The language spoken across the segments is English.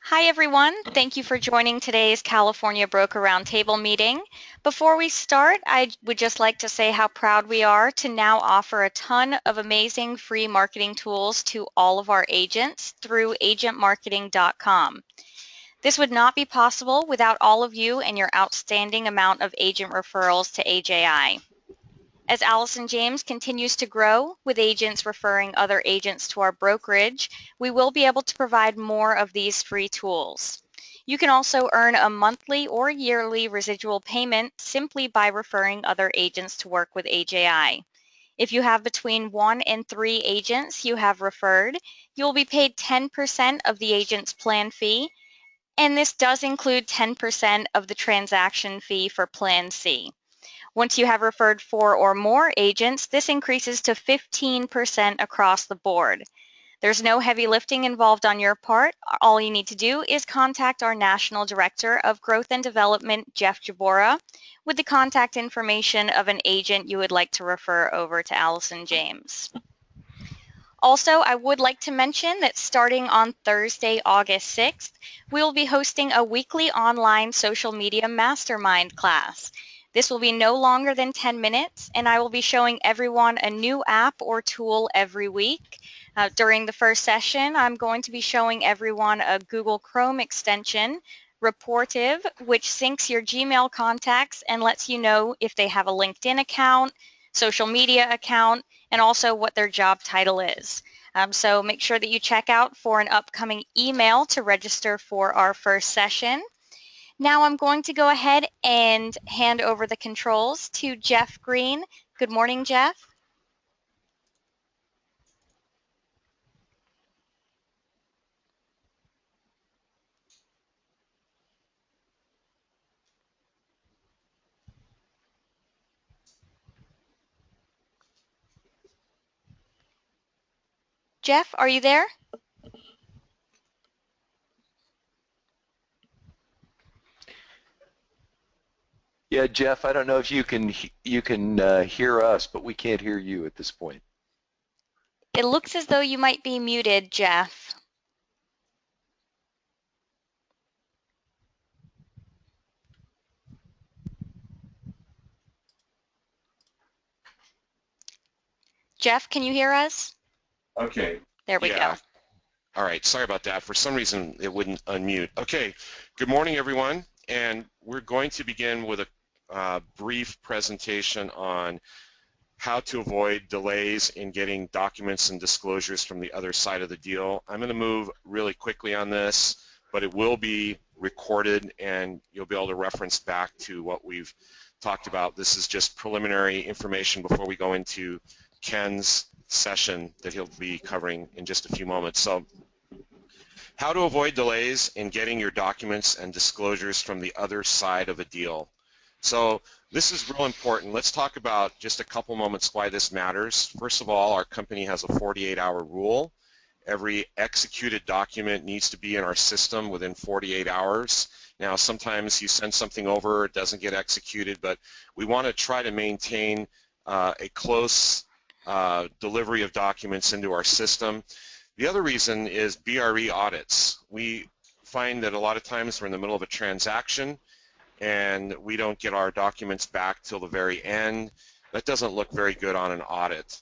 Hi everyone, thank you for joining today's California Broker Roundtable meeting. Before we start, I would just like to say how proud we are to now offer a ton of amazing free marketing tools to all of our agents through agentmarketing.com. This would not be possible without all of you and your outstanding amount of agent referrals to AJI. As Allison James continues to grow, with agents referring other agents to our brokerage, we will be able to provide more of these free tools. You can also earn a monthly or yearly residual payment simply by referring other agents to work with AJI. If you have between 1 and 3 agents you have referred, you will be paid 10% of the agent's plan fee, and this does include 10% of the transaction fee for Plan C. Once you have referred 4 or more agents, this increases to 15% across the board. There's no heavy lifting involved on your part. All you need to do is contact our National Director of Growth and Development, Jeff Jabora, with the contact information of an agent you would like to refer over to Allison James. Also, I would like to mention that starting on Thursday, August 6th, we will be hosting a weekly online social media mastermind class. This will be no longer than 10 minutes, and I will be showing everyone a new app or tool every week. During the first session, I'm going to be showing everyone a Google Chrome extension, Reportive, which syncs your Gmail contacts and lets you know if they have a LinkedIn account, social media account, and also what their job title is. So make sure that you check out for an upcoming email to register for our first session. Now I'm going to go ahead and hand over the controls to Jeff Green. Good morning, Jeff. Jeff, are you there? Yeah, Jeff, I don't know if you can hear us, but we can't hear you at this point. It looks as though you might be muted, Jeff. Jeff, can you hear us? Okay. There we go. All right. Sorry about that. For some reason, it wouldn't unmute. Okay. Good morning, everyone. And we're going to begin with a brief presentation on how to avoid delays in getting documents and disclosures from the other side of the deal. I'm going to move really quickly on this, but it will be recorded and you'll be able to reference back to what we've talked about. This is just preliminary information before we go into Ken's session that he'll be covering in just a few moments. So, how to avoid delays in getting your documents and disclosures from the other side of a deal. So this is real important. Let's talk about just a couple moments why this matters. First of all, our company has a 48-hour rule. Every executed document needs to be in our system within 48 hours. Now, sometimes you send something over, it doesn't get executed, but we want to try to maintain a close delivery of documents into our system. The other reason is BRE audits. We find that a lot of times we're in the middle of a transaction and we don't get our documents back till the very end. That doesn't look very good on an audit.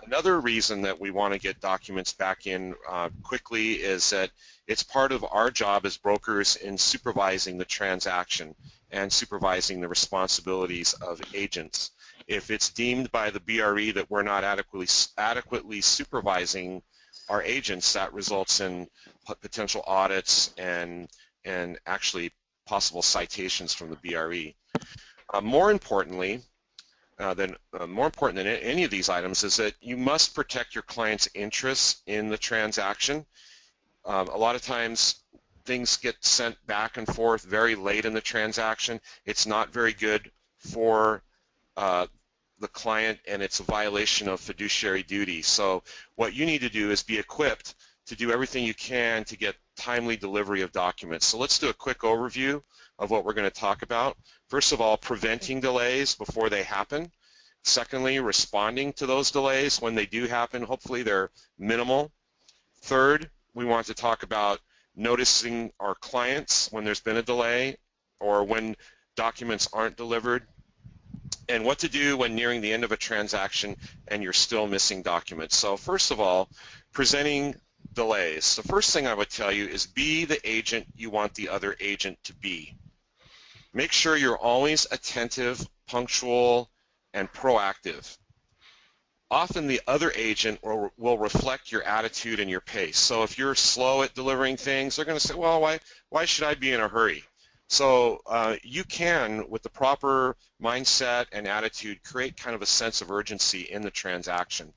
Another reason that we want to get documents back in quickly is that it's part of our job as brokers in supervising the transaction and supervising the responsibilities of agents. If it's deemed by the BRE that we're not adequately supervising our agents, that results in potential audits and actually possible citations from the BRE. More important than any of these items is that you must protect your client's interests in the transaction. A lot of times things get sent back and forth very late in the transaction. It's not very good for the client, and it's a violation of fiduciary duty. So what you need to do is be equipped to do everything you can to get timely delivery of documents. So let's do a quick overview of what we're going to talk about. First of all, preventing delays before they happen. Secondly, responding to those delays when they do happen. Hopefully they're minimal. Third, we want to talk about noticing our clients when there's been a delay or when documents aren't delivered, and what to do when nearing the end of a transaction and you're still missing documents. So first of all, presenting delays. The first thing I would tell you is be the agent you want the other agent to be. Make sure you're always attentive, punctual, and proactive. Often the other agent will reflect your attitude and your pace. So if you're slow at delivering things, they're going to say, well, why should I be in a hurry? So you can, with the proper mindset and attitude, create kind of a sense of urgency in the transaction.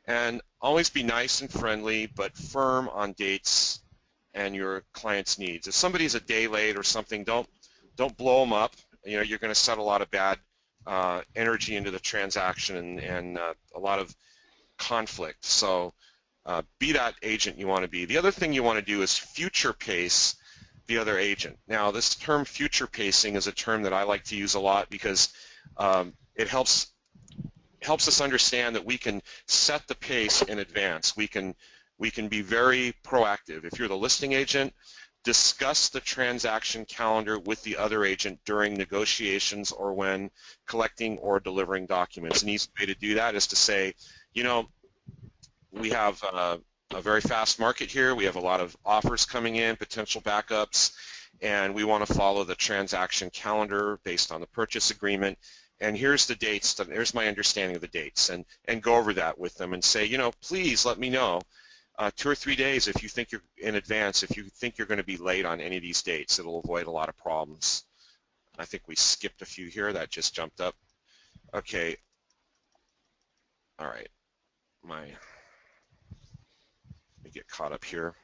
And always be nice and friendly, but firm on dates and your client's needs. If somebody's a day late or something, don't blow them up. You know, you're going to set a lot of bad energy into the transaction and a lot of conflict. So be that agent you want to be. The other thing you want to do is future pace the other agent. Now, this term future pacing is a term that I like to use a lot because it helps us understand that we can set the pace in advance. We can be very proactive. If you're the listing agent, discuss the transaction calendar with the other agent during negotiations or when collecting or delivering documents. An easy way to do that is to say, you know, we have a very fast market here. We have a lot of offers coming in, potential backups, and we want to follow the transaction calendar based on the purchase agreement. And here's the dates, here's my understanding of the dates, and go over that with them and say, you know, please let me know 2 or 3 days if you think you're in advance, if you think you're going to be late on any of these dates. It'll avoid a lot of problems. I think we skipped a few here. That just jumped up. Okay. All right. Let me get caught up here.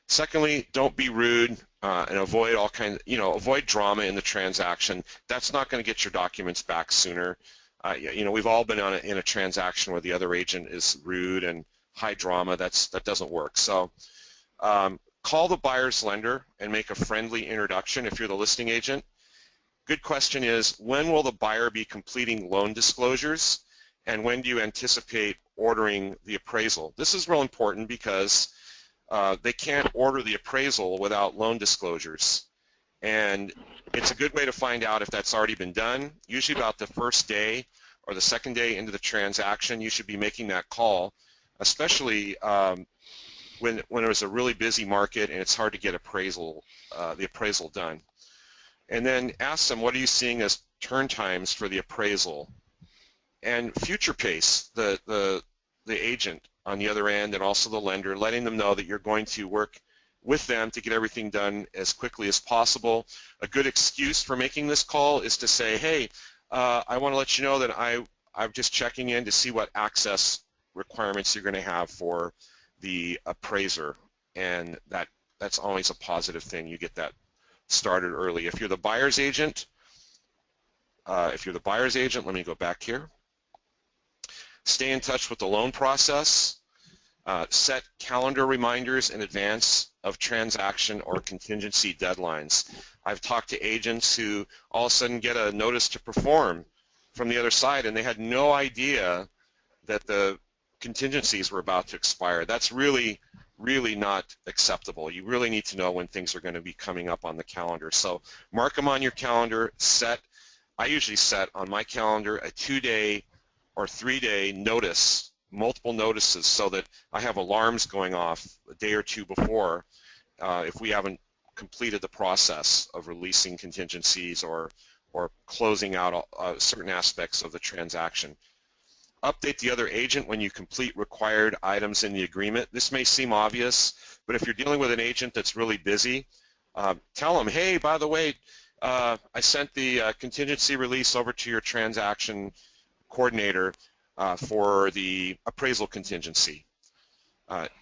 Secondly, don't be rude and avoid all kinds, avoid drama in the transaction. That's not going to get your documents back sooner. We've all been in a transaction where the other agent is rude and high drama. That doesn't work. So call the buyer's lender and make a friendly introduction if you're the listing agent. Good question is, when will the buyer be completing loan disclosures, and when do you anticipate ordering the appraisal? This is real important because they can't order the appraisal without loan disclosures. And it's a good way to find out if that's already been done. Usually about the first day or the second day into the transaction, you should be making that call, especially when there's a really busy market and it's hard to get the appraisal done. And then ask them, what are you seeing as turn times for the appraisal? And future pace the agent on the other end and also the lender, letting them know that you're going to work with them to get everything done as quickly as possible. A good excuse for making this call is to say, hey, I want to let you know that I'm just checking in to see what access requirements you're going to have for the appraiser, and that's always a positive thing. You get that started early. If you're the buyer's agent, let me go back here. Stay in touch with the loan process. Set calendar reminders in advance of transaction or contingency deadlines. I've talked to agents who all of a sudden get a notice to perform from the other side, and they had no idea that the contingencies were about to expire. That's really, really not acceptable. You really need to know when things are going to be coming up on the calendar. So mark them on your calendar. I usually set on my calendar a 2-day or 3-day notice, multiple notices, so that I have alarms going off a day or two before if we haven't completed the process of releasing contingencies or closing out certain aspects of the transaction. Update the other agent when you complete required items in the agreement. This may seem obvious, but if you're dealing with an agent that's really busy, tell them, hey, by the way, I sent the contingency release over to your transaction coordinator for the appraisal contingency.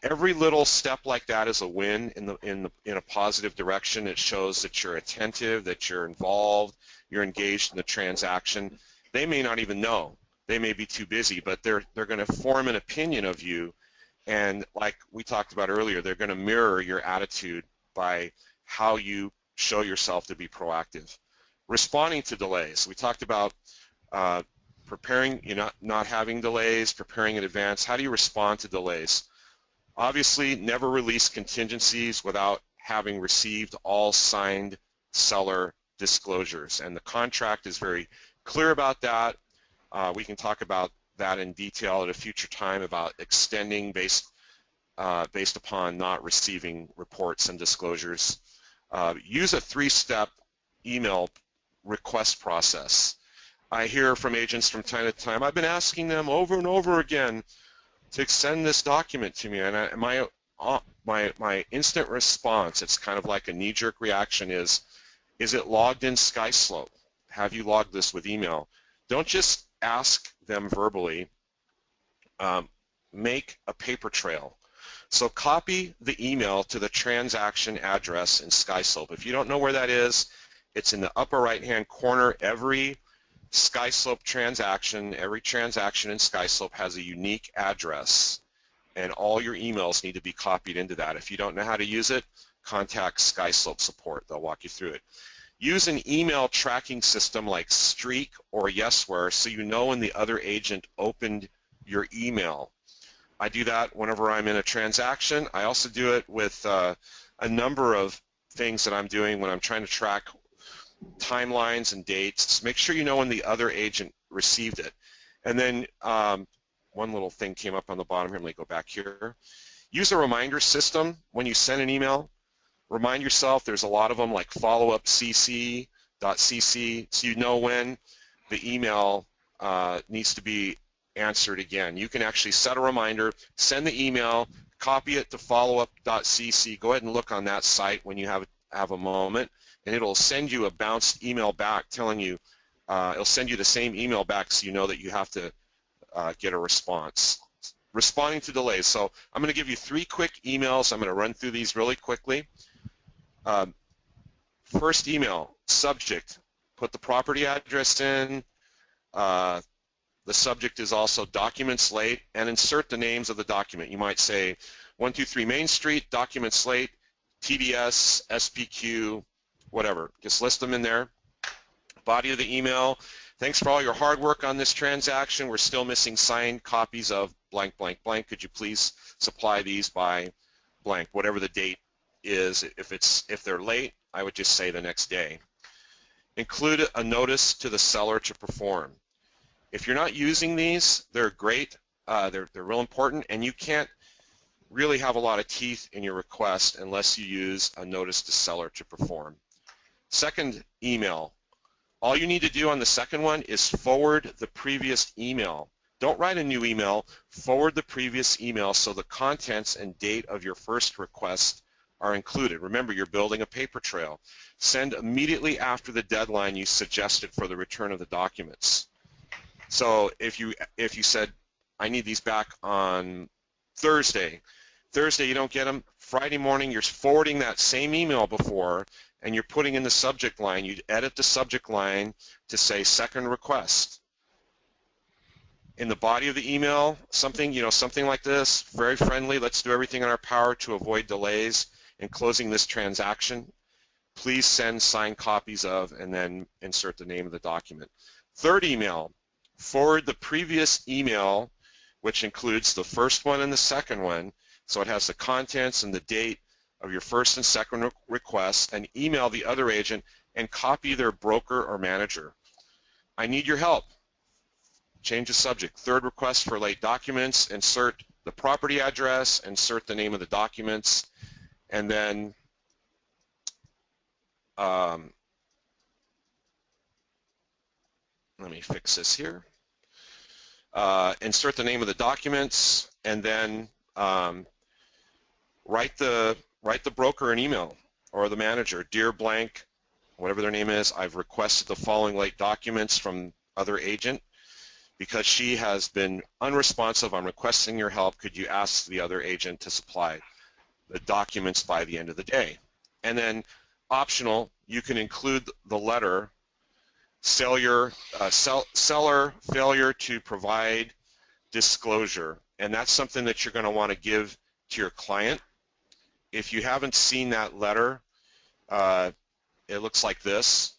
Every little step like that is a win in a positive direction. It shows that you're attentive, that you're involved, you're engaged in the transaction. They may not even know. They may be too busy, but they're going to form an opinion of you, and like we talked about earlier, they're going to mirror your attitude by how you show yourself to be proactive. Responding to delays. We talked about preparing, not having delays, preparing in advance. How do you respond to delays? Obviously, never release contingencies without having received all signed seller disclosures, and the contract is very clear about that. We can talk about that in detail at a future time about extending based upon not receiving reports and disclosures. Use a three-step email request process. I hear from agents from time to time, I've been asking them over and over again to send this document to me, and my instant response, it's kind of like a knee-jerk reaction, is it logged in SkySlope? Have you logged this with email? Don't just ask them verbally. Make a paper trail. So copy the email to the transaction address in SkySlope. If you don't know where that is, it's in the upper right-hand corner. Every SkySlope transaction, every transaction in SkySlope has a unique address, and all your emails need to be copied into that. If you don't know how to use it, contact SkySlope support. They'll walk you through it. Use an email tracking system like Streak or Yesware so you know when the other agent opened your email. I do that whenever I'm in a transaction. I also do it with a number of things that I'm doing when I'm trying to track timelines and dates. Make sure you know when the other agent received it. And then one little thing came up on the bottom here. Let me go back here. Use a reminder system when you send an email. Remind yourself, there's a lot of them like follow-up cc.cc, so you know when the email needs to be answered again. You can actually set a reminder, send the email, copy it to followup.cc. Go ahead and look on that site when you have a moment, and it'll send you a bounced email back telling you, it'll send you the same email back so you know that you have to get a response. Responding to delays. So I'm going to give you 3 quick emails. I'm going to run through these really quickly. First email, subject, put the property address in. The subject is also documents late, and insert the names of the document. You might say 123 Main Street, documents late, TDS, SPQ, whatever. Just list them in there. Body of the email, thanks for all your hard work on this transaction. We're still missing signed copies of blank, blank, blank. Could you please supply these by blank, whatever the date is. If they're late, I would just say the next day. Include a notice to the seller to perform. If you're not using these, they're great. They're real important, and you can't really have a lot of teeth in your request unless you use a notice to seller to perform. Second email. All you need to do on the second one is forward the previous email. Don't write a new email. Forward the previous email so the contents and date of your first request are included. Remember, you're building a paper trail. Send immediately after the deadline you suggested for the return of the documents. So if you said, I need these back on Thursday, you don't get them. Friday morning, you're forwarding that same email before, and you're putting in the subject line. You'd edit the subject line to say second request. In the body of the email, something like this, very friendly. Let's do everything in our power to avoid delays in closing this transaction. Please send signed copies of, and then insert the name of the document. Third email. Forward the previous email, which includes the first one and the second one, so it has the contents and the date of your first and second request, and email the other agent and copy their broker or manager. I need your help. Change the subject. Third request for late documents, insert the property address, insert the name of the documents, and then let me fix this here. Insert the name of the documents, and then write the broker an email or the manager. Dear blank, whatever their name is, I've requested the following late documents from other agent. Because she has been unresponsive, I'm requesting your help. Could you ask the other agent to supply the documents by the end of the day? And then optional, you can include the letter seller failure to provide disclosure, and that's something that you're going to want to give to your client. If you haven't seen that letter, it looks like this.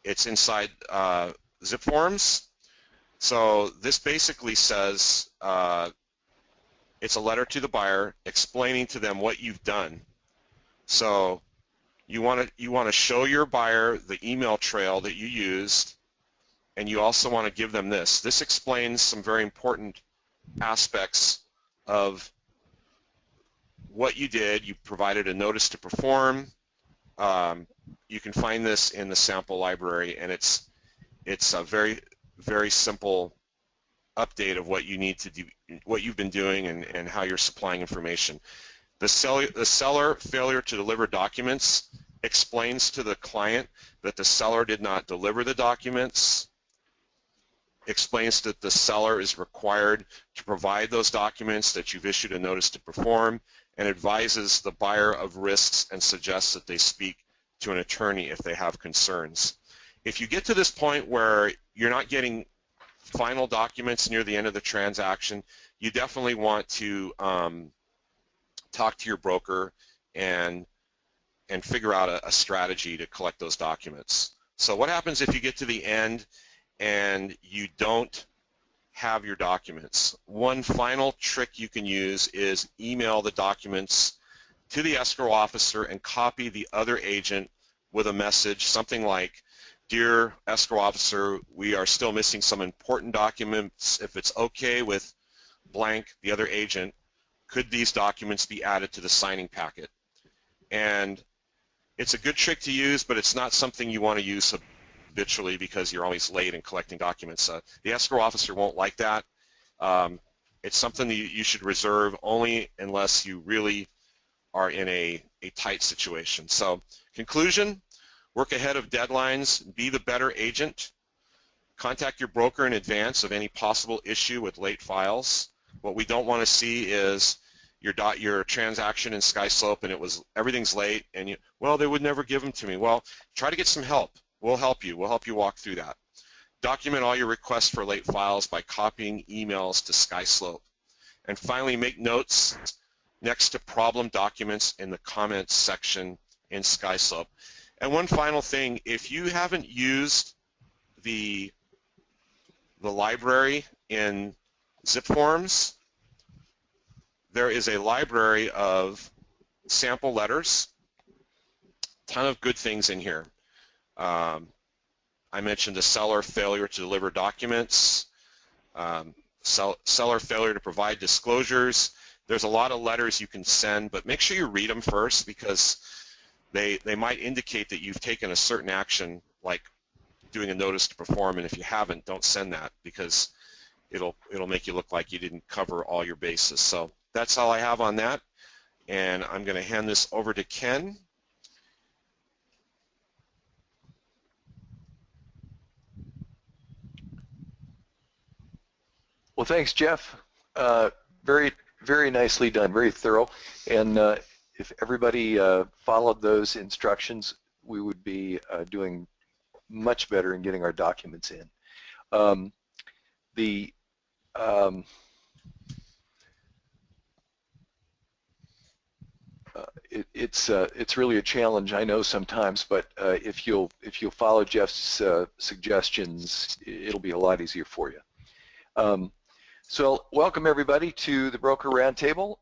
It's inside zip forms. So this basically says It's a letter to the buyer explaining to them what you've done. So you want to show your buyer the email trail that you used, and you also want to give them this. This explains some very important aspects of what you did. You provided a notice to perform. You can find this in the sample library, and it's a very, very simple update of what you need to do, what you've been doing, and how you're supplying information. The seller failure to deliver documents explains to the client that the seller did not deliver the documents, explains that the seller is required to provide those documents, that you've issued a notice to perform, and advises the buyer of risks and suggests that they speak to an attorney if they have concerns. If you get to this point where you're not getting final documents near the end of the transaction, you definitely want to talk to your broker and figure out a strategy to collect those documents. So what happens if you get to the end and you don't have your documents? One final trick you can use is email the documents to the escrow officer and copy the other agent with a message, something like, "Dear escrow officer, we are still missing some important documents. If it's okay with blank, the other agent, could these documents be added to the signing packet?" And it's a good trick to use, but it's not something you want to use habitually because you're always late in collecting documents. The escrow officer won't like that. It's something that you should reserve only unless you really are in a tight situation. So, conclusion, work ahead of deadlines, be the better agent, contact your broker in advance of any possible issue with late files. What we don't want to see is your transaction in SkySlope and everything's late and well, they would never give them to me. Well, try to get some help. We'll help you. We'll help you walk through that. Document all your requests for late files by copying emails to SkySlope. And finally, make notes next to problem documents in the comments section in SkySlope. And one final thing, if you haven't used the library in zip forms, there is a library of sample letters, ton of good things in here. I mentioned the seller failure to deliver documents, seller failure to provide disclosures. There's a lot of letters you can send, but make sure you read them first because they might indicate that you've taken a certain action, like doing a notice to perform, and if you haven't, don't send that because it'll make you look like you didn't cover all your bases. So that's all I have on that, and I'm going to hand this over to Ken. Well, thanks, Jeff. Very, very nicely done, very thorough. And if everybody followed those instructions, we would be doing much better in getting our documents in. It's really a challenge, I know sometimes, but if you'll follow Jeff's suggestions, it'll be a lot easier for you. So welcome everybody to the Broker Roundtable.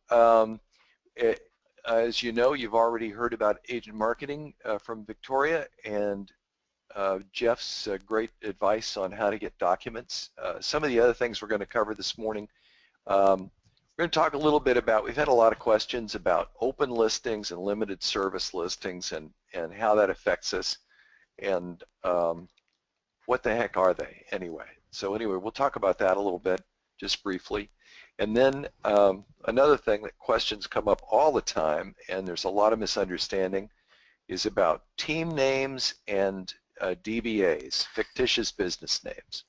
As you know, you've already heard about agent marketing from Victoria and Jeff's great advice on how to get documents. Some of the other things we're going to cover this morning, we're going to talk a little bit about, we've had a lot of questions about open listings and limited service listings and how that affects us and what the heck are they anyway. So anyway, we'll talk about that a little bit, just briefly. And then another thing that questions come up all the time, and there's a lot of misunderstanding, is about team names and DBAs, fictitious business names,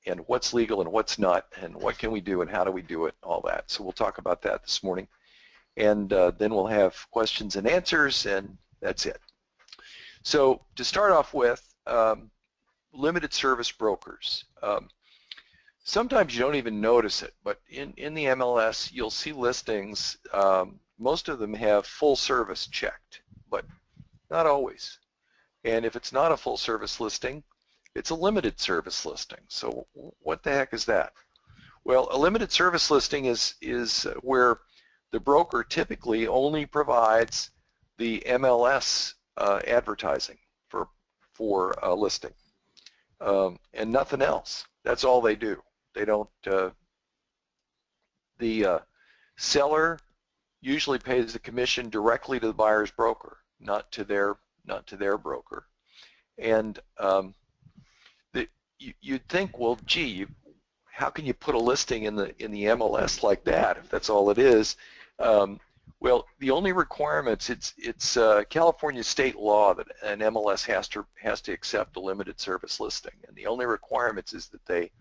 and what's legal and what's not, and what can we do and how do we do it, all that. So we'll talk about that this morning. And then we'll have questions and answers, and that's it. So to start off with, limited service brokers. Sometimes you don't even notice it, but in the MLS, you'll see listings. Most of them have full service checked, but not always. And if it's not a full service listing, it's a limited service listing. So what the heck is that? Well, a limited service listing is where the broker typically only provides the MLS advertising for a listing, and nothing else. That's all they do. They don't. The seller usually pays the commission directly to the buyer's broker, not to their broker. And you'd think, well, gee, how can you put a listing in the MLS like that if that's all it is? Well, the only requirements, it's California state law that an MLS has to accept a limited service listing, and the only requirements is that they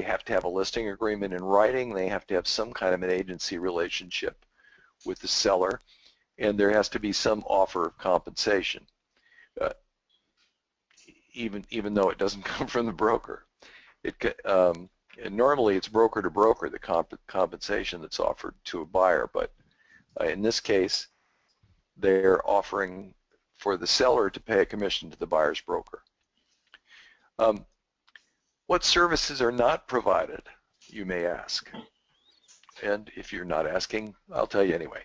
have to have a listing agreement in writing, they have to have some kind of an agency relationship with the seller, and there has to be some offer of compensation, even though it doesn't come from the broker. And normally it's broker to broker, the compensation that's offered to a buyer, but in this case, they're offering for the seller to pay a commission to the buyer's broker. What services are not provided, you may ask? And if you're not asking, I'll tell you anyway.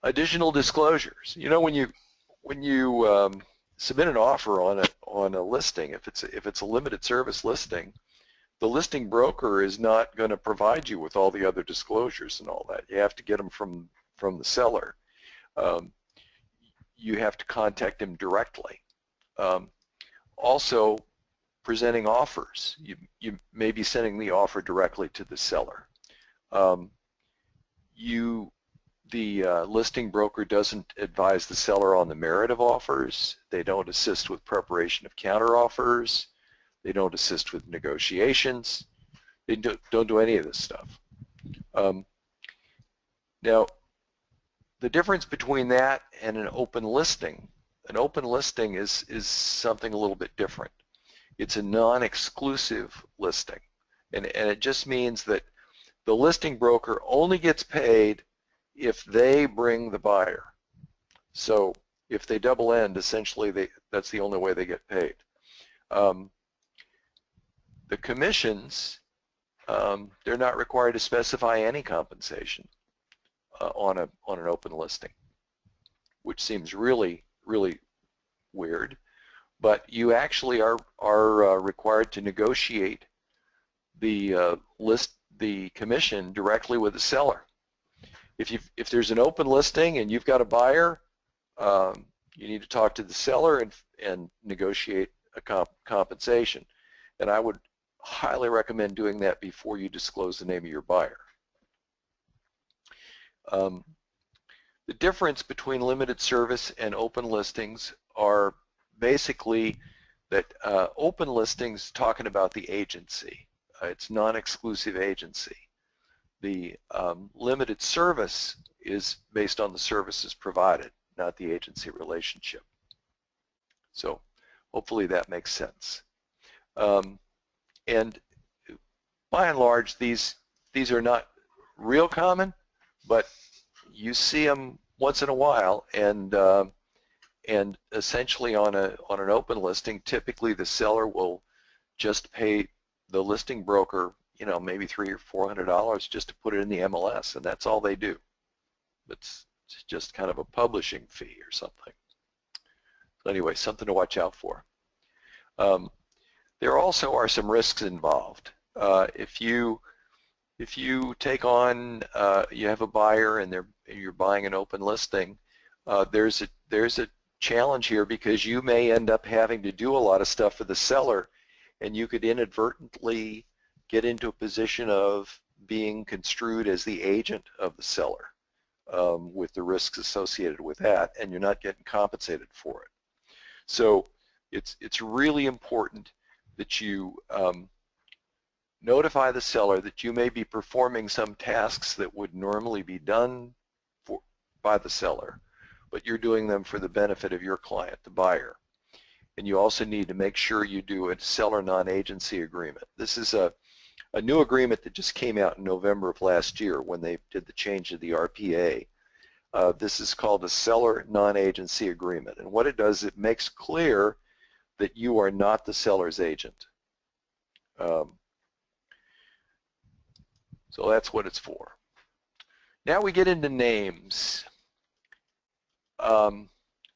Additional disclosures. You know, when you submit an offer on a listing, if it's a limited service listing, the listing broker is not going to provide you with all the other disclosures and all that. You have to get them from the seller. You have to contact him directly. Also, presenting offers. You may be sending the offer directly to the seller. The listing broker doesn't advise the seller on the merit of offers. They don't assist with preparation of counteroffers. They don't assist with negotiations. They don't do any of this stuff. Now, the difference between that and an open listing is something a little bit different. It's a non-exclusive listing, and it just means that the listing broker only gets paid if they bring the buyer. So if they double end, essentially that's the only way they get paid. The commissions, they're not required to specify any compensation on an open listing, which seems really, really weird. But you actually are required to negotiate the commission directly with the seller. If there's an open listing and you've got a buyer, you need to talk to the seller and negotiate a compensation. And I would highly recommend doing that before you disclose the name of your buyer. The difference between limited service and open listings are basically that open listings talking about the agency. It's non-exclusive agency. The limited service is based on the services provided, not the agency relationship. So hopefully that makes sense. And by and large, these are not real common, but you see them once in a while, and essentially on an open listing, typically the seller will just pay the listing broker, you know, maybe $300 or $400 just to put it in the MLS, and that's all they do. It's just kind of a publishing fee or something. So anyway, something to watch out for. There also are some risks involved. If you take on, you have a buyer and you're buying an open listing, there's a challenge here because you may end up having to do a lot of stuff for the seller, and you could inadvertently get into a position of being construed as the agent of the seller with the risks associated with that, and you're not getting compensated for it. So it's really important that you notify the seller that you may be performing some tasks that would normally be done by the seller, but you're doing them for the benefit of your client, the buyer. And you also need to make sure you do a seller non-agency agreement. This is a new agreement that just came out in November of last year when they did the change to the RPA. This is called a seller non-agency agreement. And what it does, it makes clear that you are not the seller's agent. So that's what it's for. Now we get into names.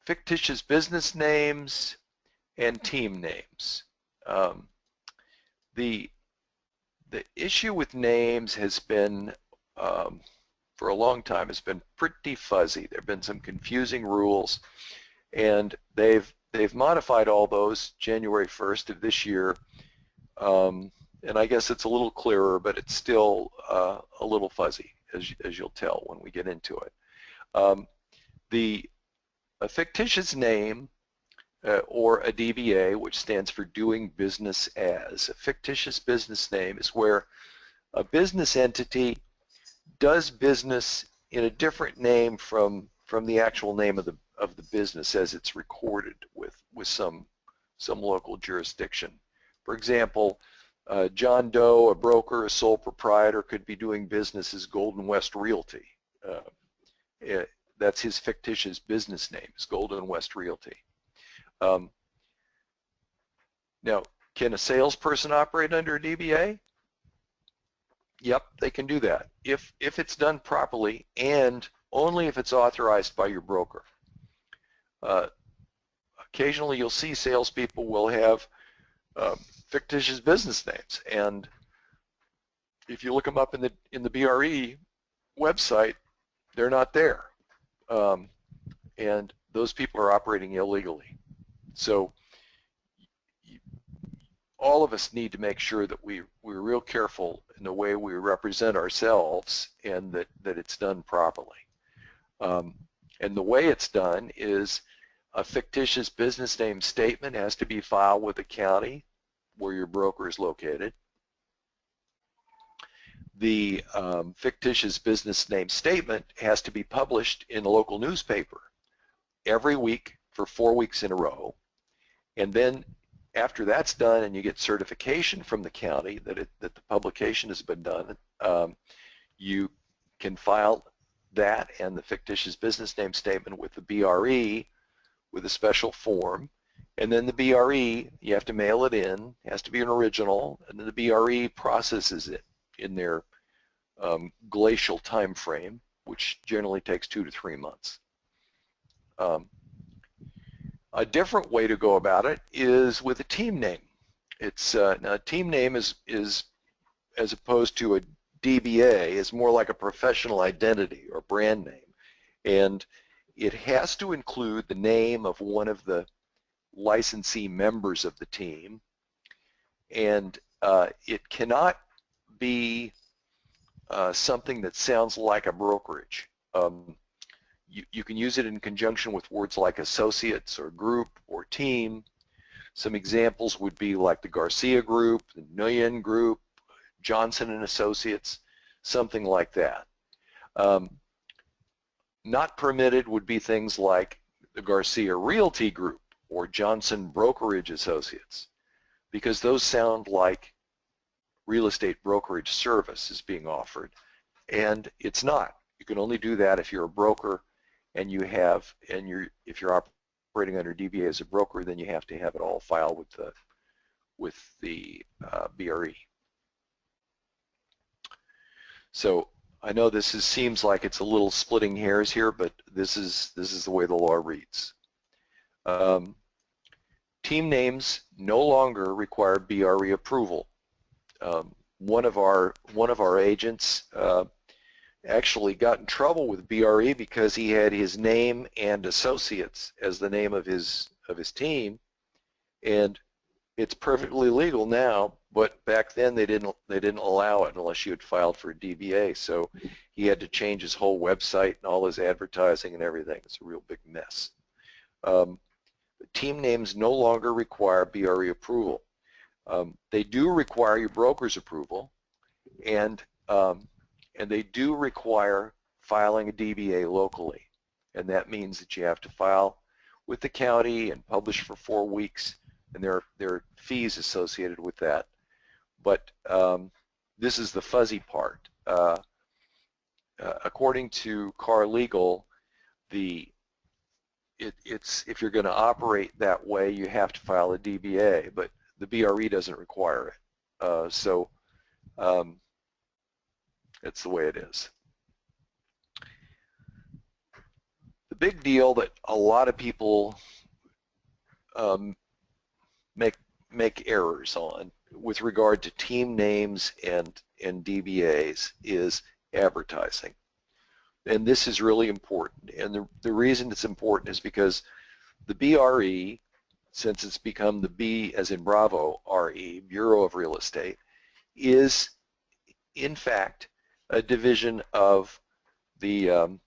Fictitious business names and team names. The issue with names has been, for a long time, has been pretty fuzzy. There have been some confusing rules, and they've modified all those January 1st of this year. And I guess it's a little clearer, but it's still a little fuzzy, as you'll tell when we get into it. A fictitious name, or a DBA, which stands for doing business as. A fictitious business name is where a business entity does business in a different name from the actual name of the business as it's recorded with some local jurisdiction. For example, John Doe, a broker, a sole proprietor, could be doing business as Golden West Realty. That's his fictitious business name, is Golden West Realty. Now, can a salesperson operate under a DBA? Yep, they can do that if it's done properly, and only if it's authorized by your broker. Occasionally, you'll see salespeople will have fictitious business names, and if you look them up in the BRE website, they're not there, and those people are operating illegally. So all of us need to make sure that we're real careful in the way we represent ourselves, and that it's done properly. And the way it's done is a fictitious business name statement has to be filed with the county where your broker is located. The fictitious business name statement has to be published in a local newspaper every week for 4 weeks in a row. And then after that's done and you get certification from the county that the publication has been done, you can file that and the fictitious business name statement with the BRE with a special form. And then the BRE, you have to mail it in, it has to be an original, and then the BRE processes it in their glacial time frame, which generally takes 2 to 3 months. A different way to go about it is with a team name. It's now a team name is as opposed to a DBA, is more like a professional identity or brand name, and it has to include the name of one of the licensee members of the team, and it cannot be something that sounds like a brokerage. You can use it in conjunction with words like associates or group or team. Some examples would be like the Garcia Group, the Nguyen Group, Johnson and Associates, something like that. Not permitted would be things like the Garcia Realty Group or Johnson Brokerage Associates, because those sound like real estate brokerage service is being offered, and it's not. You can only do that if you're a broker, and if you're operating under DBA as a broker, then you have to have it all filed with the BRE. So I know seems like it's a little splitting hairs here, but this is the way the law reads. Team names no longer require BRE approval. One of our agents actually got in trouble with BRE because he had his name and associates as the name of his team, and it's perfectly legal now, but back then they didn't allow it unless you had filed for a DBA. So he had to change his whole website and all his advertising and everything. It's a real big mess. Team names no longer require BRE approval. They do require your broker's approval, and they do require filing a DBA locally, and that means that you have to file with the county and publish for 4 weeks, and there are fees associated with that. But this is the fuzzy part. According to Car Legal, if you're going to operate that way, you have to file a DBA, but the BRE doesn't require it. So It's the way it is. The big deal that a lot of people um, make errors on with regard to team names and DBAs is advertising. And this is really important. And the reason it's important is because the BRE, since it's become the B as in Bravo RE, Bureau of Real Estate, is in fact a division of the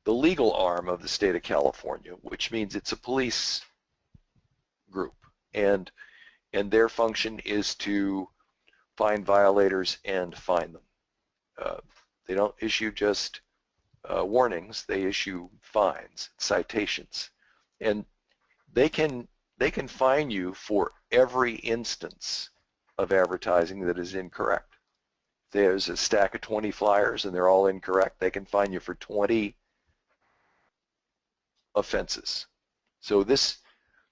legal arm of the state of California, which means it's a police group. And their function is to find violators and fine them. They don't issue just warnings, they issue fines, citations. And they can fine you for every instance of advertising that is incorrect. If there's a stack of 20 flyers and they're all incorrect, they can fine you for 20 offenses. So this,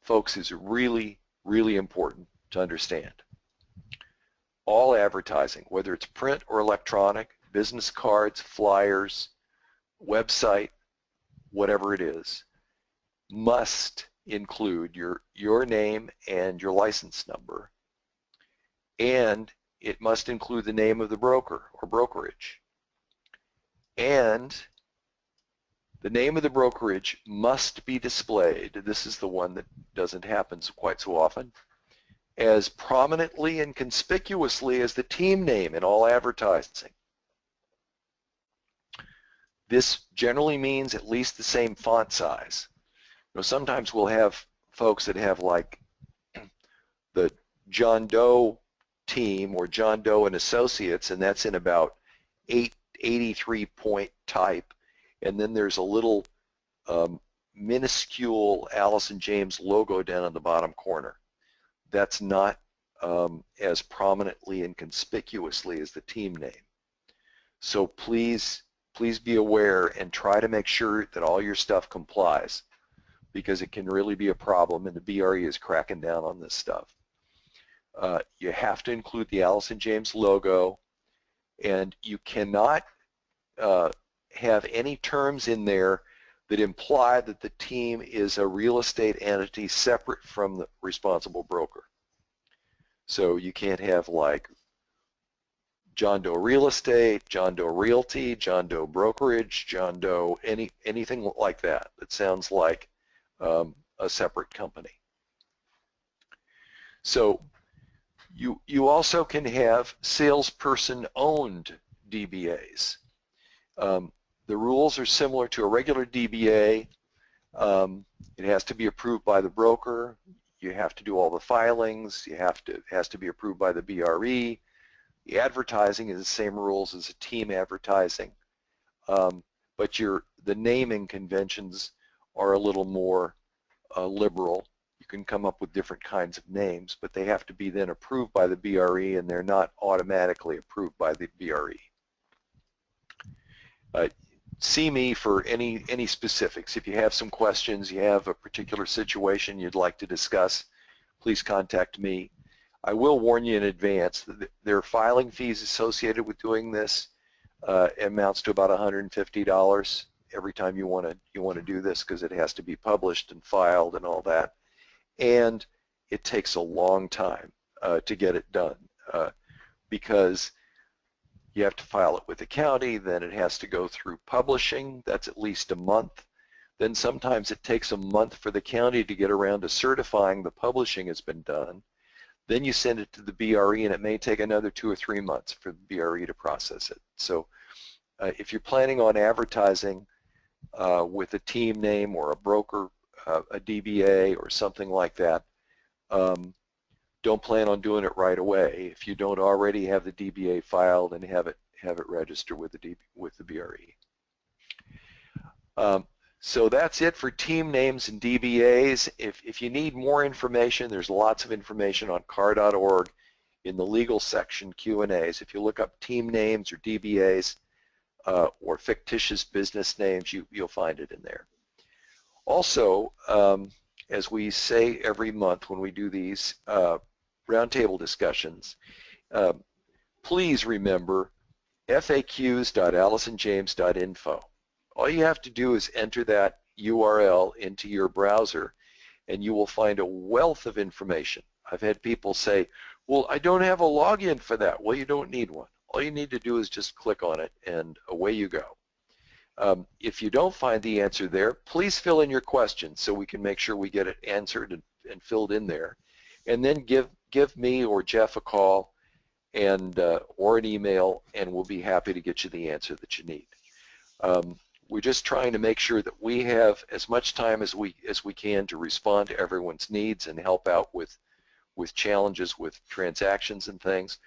folks, is really, really important to understand. All advertising, whether it's print or electronic, business cards, flyers, website, whatever it is, must include your name and your license number, and it must include the name of the broker or brokerage, and the name of the brokerage must be displayed, this is the one that doesn't happen quite so often, as prominently and conspicuously as the team name in all advertising. This generally means at least the same font size. You know, sometimes we'll have folks that have like the John Doe team or John Doe and Associates, and that's in about 83 point type, and then there's a little minuscule Allison James logo down in the bottom corner. That's not as prominently and conspicuously as the team name. So please be aware and try to make sure that all your stuff complies, because it can really be a problem, and the BRE is cracking down on this stuff. You have to include the Allison James logo, and you cannot have any terms in there that imply that the team is a real estate entity separate from the responsible broker. So you can't have like John Doe Real Estate, John Doe Realty, John Doe Brokerage, John Doe, anything like that. That sounds like a separate company. So you also can have salesperson owned DBAs. The rules are similar to a regular DBA. It has to be approved by the broker. You have to do all the filings. It has to be approved by the BRE. The advertising is the same rules as a team advertising, but the naming conventions are a little more liberal. You can come up with different kinds of names, but they have to be then approved by the BRE, and they're not automatically approved by the BRE. See me for any specifics. If you have some questions, you have a particular situation you'd like to discuss, please contact me. I will warn you in advance that there are filing fees associated with doing this. It amounts to about $150 every time you want to do this, because it has to be published and filed and all that, and it takes a long time to get it done, because you have to file it with the county, then it has to go through publishing. That's at least a month. Then sometimes it takes a month for the county to get around to certifying the publishing has been done. Then you send it to the BRE, and it may take another 2 or 3 months for the BRE to process it. So if you're planning on advertising with a team name or a broker, a DBA or something like that, don't plan on doing it right away if you don't already have the DBA filed and have it registered with the BRE. So that's it for team names and DBAs. If you need more information, there's lots of information on car.org in the legal section, Q&As. If you look up team names or DBAs or fictitious business names, you'll find it in there. Also, as we say every month when we do these roundtable discussions, please remember faqs.allisonjames.info. All you have to do is enter that URL into your browser, and you will find a wealth of information. I've had people say, well, I don't have a login for that. Well, you don't need one. All you need to do is just click on it, and away you go. If you don't find the answer there, please fill in your question so we can make sure we get it answered and filled in there. And then give me or Jeff a call and or an email, and we'll be happy to get you the answer that you need. We're just trying to make sure that we have as much time as we can to respond to everyone's needs and help out with challenges with transactions and things.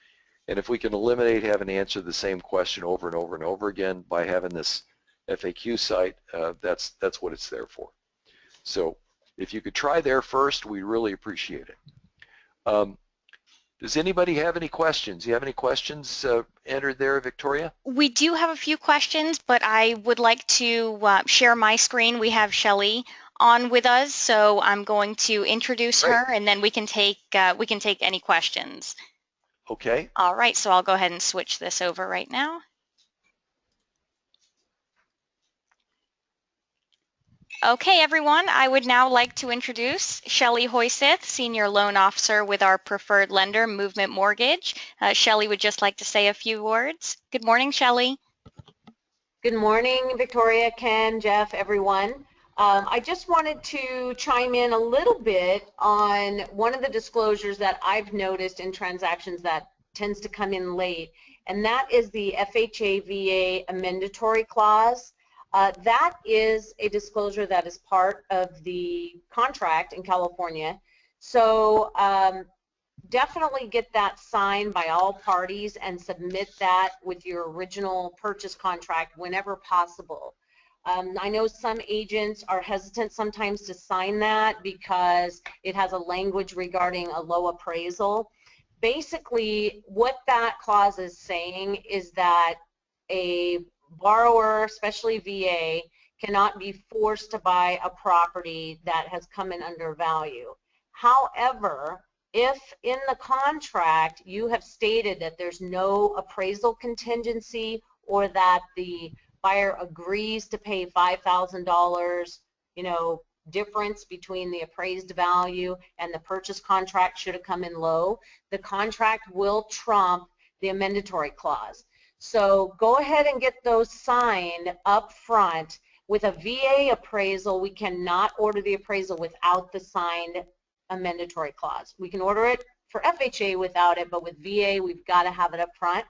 And if we can eliminate having to answer the same question over and over and over again by having this FAQ site, that's what it's there for. So if you could try there first, we really appreciate it. Does anybody have any questions? Do you have any questions entered there, Victoria? We do have a few questions, but I would like to share my screen. We have Shelley on with us, so I'm going to introduce Great. her, and then we can take any questions. Okay. All right, so I'll go ahead and switch this over right now. Okay, everyone, I would now like to introduce Shelley Hoyseth, Senior Loan Officer with our preferred lender, Movement Mortgage. Shelley would just like to say a few words. Good morning, Shelley. Good morning, Victoria, Ken, Jeff, everyone. I just wanted to chime in a little bit on one of the disclosures that I've noticed in transactions that tends to come in late, and that is the FHA-VA amendatory clause. That is a disclosure that is part of the contract in California. So definitely get that signed by all parties and submit that with your original purchase contract whenever possible. I know some agents are hesitant sometimes to sign that because it has a language regarding a low appraisal. Basically, what that clause is saying is that a borrower, especially VA, cannot be forced to buy a property that has come in under value. However, if in the contract you have stated that there's no appraisal contingency or that the buyer agrees to pay $5,000, difference between the appraised value and the purchase contract should have come in low, the contract will trump the amendatory clause. So go ahead and get those signed up front. With a VA appraisal, we cannot order the appraisal without the signed amendatory clause. We can order it for FHA without it, but with VA, we've got to have it up front.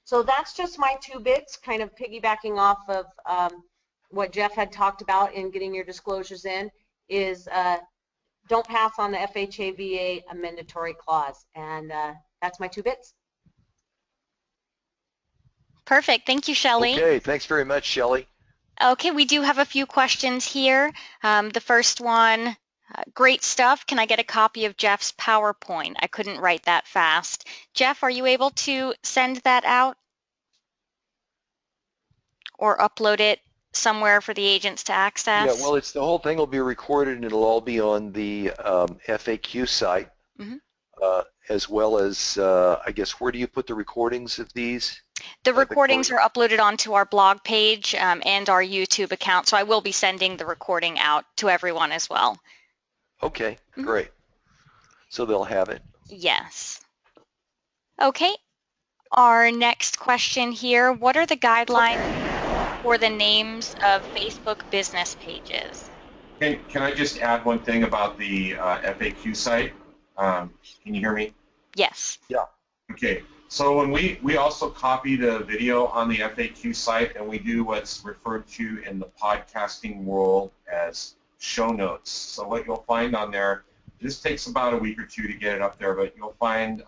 So that's just my 2 bits, kind of piggybacking off of what Jeff had talked about in getting your disclosures in, is don't pass on the FHA VA amendatory clause. And that's my 2 bits. Perfect. Thank you, Shelley. Okay, thanks very much, Shelley. Okay, we do have a few questions here. The first one, great stuff. Can I get a copy of Jeff's PowerPoint? I couldn't write that fast. Jeff, are you able to send that out or upload it somewhere for the agents to access? Yeah, well, the whole thing will be recorded, and it'll all be on the FAQ site, as well as, I guess, where do you put the recordings of these? The recordings are uploaded onto our blog page and our YouTube account, so I will be sending the recording out to everyone as well. Okay, great. So they'll have it. Yes. Okay, our next question here, what are the guidelines for the names of Facebook business pages? Can I just add one thing about the FAQ site? Can you hear me? Yes. Yeah. Okay. So when we also copy the video on the FAQ site, and we do what's referred to in the podcasting world as show notes. So what you'll find on there, this takes about a week or 2 to get it up there, but you'll find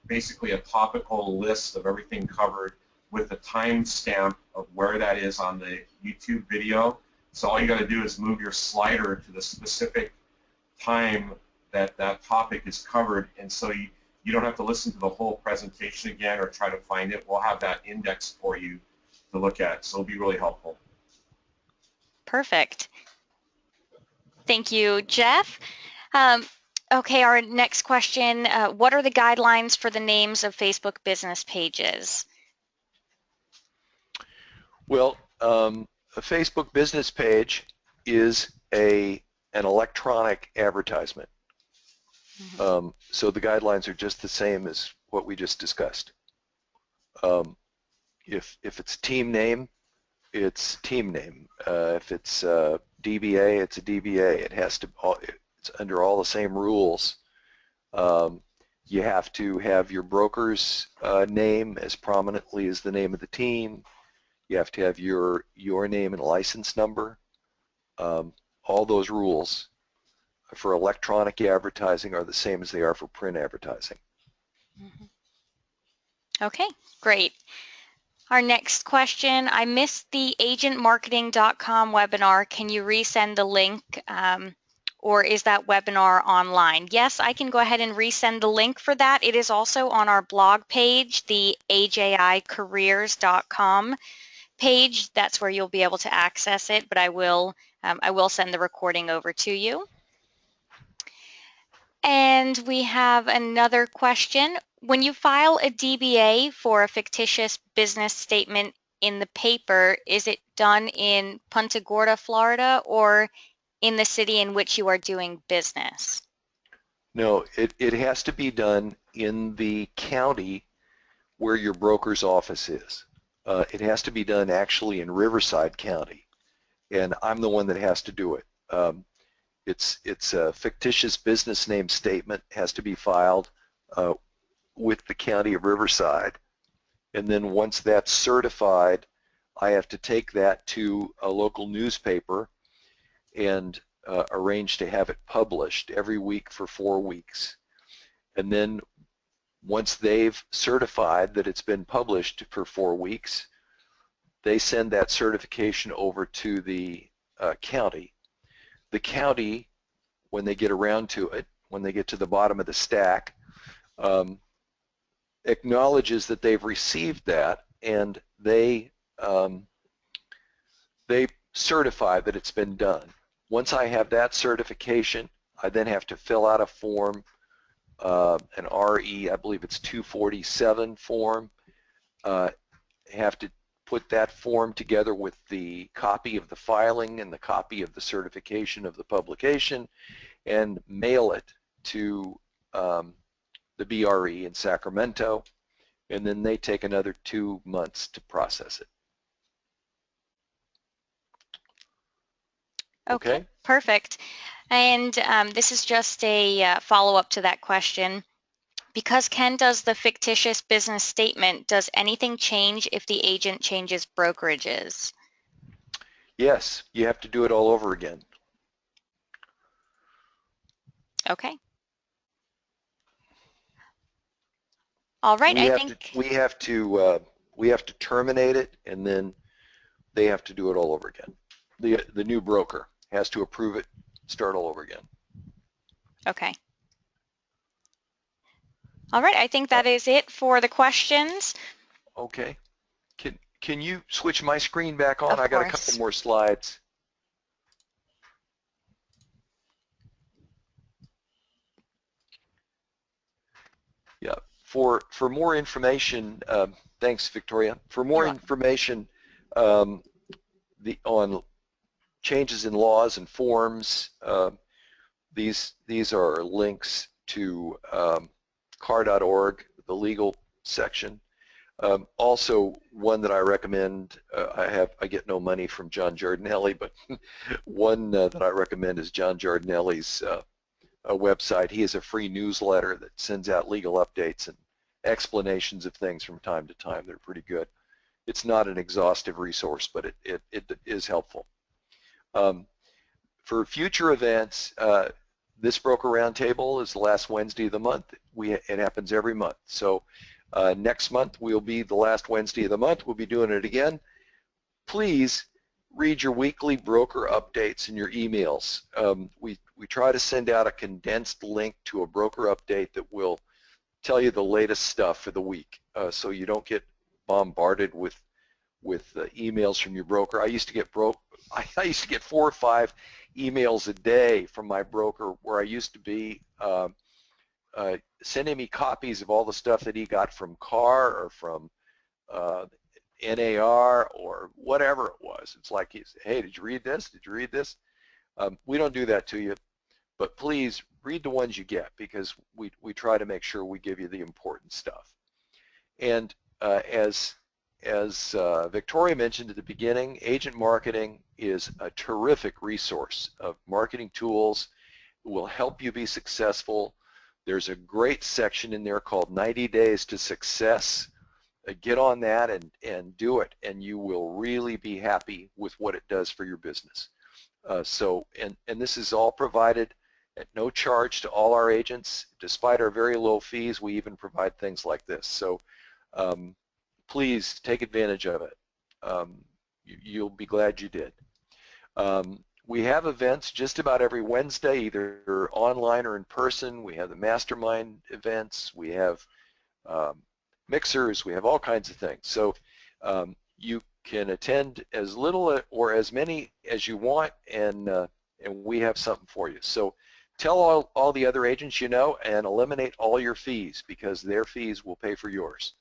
basically a topical list of everything covered with the timestamp of where that is on the YouTube video. So all you got to do is move your slider to the specific time that that topic is covered, and so you don't have to listen to the whole presentation again or try to find it. We'll have that indexed for you to look at, so it'll be really helpful. Perfect. Thank you, Jeff. Okay, our next question, what are the guidelines for the names of Facebook business pages? Well, a Facebook business page is an electronic advertisement. So the guidelines are just the same as what we just discussed. If it's team name, it's team name. If it's DBA, it's a DBA. It's under all the same rules. You have to have your broker's name as prominently as the name of the team. You have to have your name and license number. All those rules for electronic advertising are the same as they are for print advertising. Okay, great. Our next question, I missed the agentmarketing.com webinar. Can you resend the link, or is that webinar online? Yes, I can go ahead and resend the link for that. It is also on our blog page, the ajicareers.com page. That's where you'll be able to access it, but I will send the recording over to you. And we have another question. When you file a DBA for a fictitious business statement in the paper, is it done in Punta Gorda, Florida, or in the city in which you are doing business? No, it has to be done in the county where your broker's office is. It has to be done actually in Riverside County, and I'm the one that has to do it. It's a fictitious business name statement, has to be filed with the county of Riverside, and then once that's certified, I have to take that to a local newspaper and arrange to have it published every week for 4 weeks. And then once they've certified that it's been published for 4 weeks, they send that certification over to the county. The county, when they get around to it, when they get to the bottom of the stack, acknowledges that they've received that, and they certify that it's been done. Once I have that certification, I then have to fill out a form, an RE, I believe it's 247 form. Have to put that form together with the copy of the filing and the copy of the certification of the publication and mail it to the BRE in Sacramento, and then they take another 2 months to process it. Okay, perfect. And this is just a follow-up to that question. Because Ken does the fictitious business statement, does anything change if the agent changes brokerages? Yes, you have to do it all over again. Okay. All right, we have to terminate it, and then they have to do it all over again. The new broker has to approve it, start all over again. Okay. All right, I think that is it for the questions. Okay. Can you switch my screen back on? Of I got course. a couple more slides. Yeah. For more information, thanks, Victoria. For more information on changes in laws and forms, these are links to car.org, the legal section. Also, one that I recommend, I get no money from John Giardinelli, but one that I recommend is John Giardinelli's website. He has a free newsletter that sends out legal updates and explanations of things from time to time. They're pretty good. It's not an exhaustive resource, but it is helpful. For future events, this broker roundtable is the last Wednesday of the month. It happens every month. So next month will be the last Wednesday of the month. We'll be doing it again. Please read your weekly broker updates in your emails. We try to send out a condensed link to a broker update that will tell you the latest stuff for the week, so you don't get bombarded with emails from your broker. I used to get 4 or 5 emails a day from my broker, where I used to be sending me copies of all the stuff that he got from CAR or from NAR or whatever it was. It's like, hey, did you read this? Did you read this? We don't do that to you, but please read the ones you get, because we try to make sure we give you the important stuff. And as Victoria mentioned at the beginning, Agent Marketing is a terrific resource of marketing tools. It will help you be successful. There's a great section in there called 90 Days to Success. Get on that and do it, and you will really be happy with what it does for your business. And this is all provided at no charge to all our agents. Despite our very low fees, we even provide things like this. So please take advantage of it. You'll be glad you did. We have events just about every Wednesday, either online or in person. We have the mastermind events. We have mixers. We have all kinds of things. So you can attend as little or as many as you want, and we have something for you. So tell all the other agents you know, and eliminate all your fees, because their fees will pay for yours.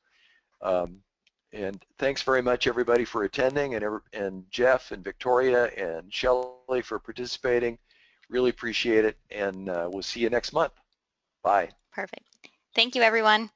And thanks very much, everybody, for attending, and Jeff and Victoria and Shelley for participating. Really appreciate it, and we'll see you next month. Bye. Perfect. Thank you, everyone.